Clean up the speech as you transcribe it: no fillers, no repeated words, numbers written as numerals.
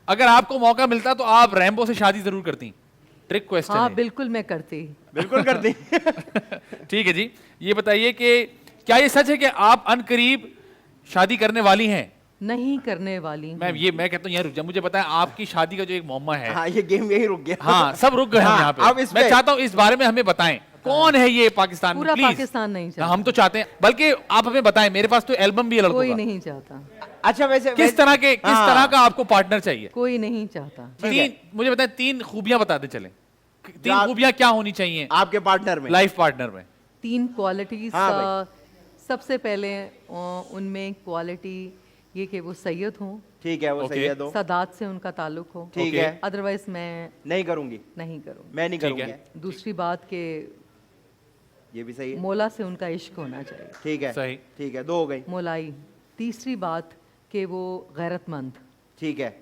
अगर आपको मौका मिलता तो आप रैम्बो से शादी जरूर करती? ट्रिक क्वेश्चन हाँ है। बिल्कुल मैं करती। बिल्कुल करती। ठीक है जी, ये बताइए कि क्या ये सच है कि आप अनकरीब शादी करने वाली हैं? नहीं करने वाली मैं हूँ। मैं कहता हूँ यार रुक जा, मुझे बताएं आपकी शादी का जो एक मौमा है। हाँ ये गेम यही रुक गया। हाँ सब रुक गए हम हाँ, यहाँ अब पे। इस मैं पे- चाहता हूँ इस बारे में हमें बताएं कौन है ये पाकिस्तान में, पूरा प्लीज। पाकिस्तान नहीं चाहता। हम तो चाहते हैं, बल्कि आप हमें बताएं, मेरे पास तो एल्बम भी है लड़कों कोई का। नहीं चाहता। अच्छा वैसे किस तरह का आपको पार्टनर चाहिए? कोई नहीं चाहता। ठीक है। मुझे बताएं, 3 खूबियां बताते चले। जो 3 आप- खूबियां क्या होनी चाहिए आपके पार्टनर में? लाइफ पार्टनर में? 3 क्वालिटीज। हाँ भाई। सबसे पहले उनमें क्वालिटी ये कि वो सैयद हों, ठीक है, वो ओके। सही है दो। सादात से उनका ताल्लुक हो। ठीक ओके। है, अदरवाइज मैं नहीं करूंगी, नहीं करूँगी। मैं नहीं ठीक करूंगी। है। दूसरी बात के ये भी सही है। मौला से उनका इश्क होना चाहिए। ठीक है, सही। ठीक है, 2 हो गई। मोलाई। तीसरी बात कि वो गैरतमंद। ठीक है,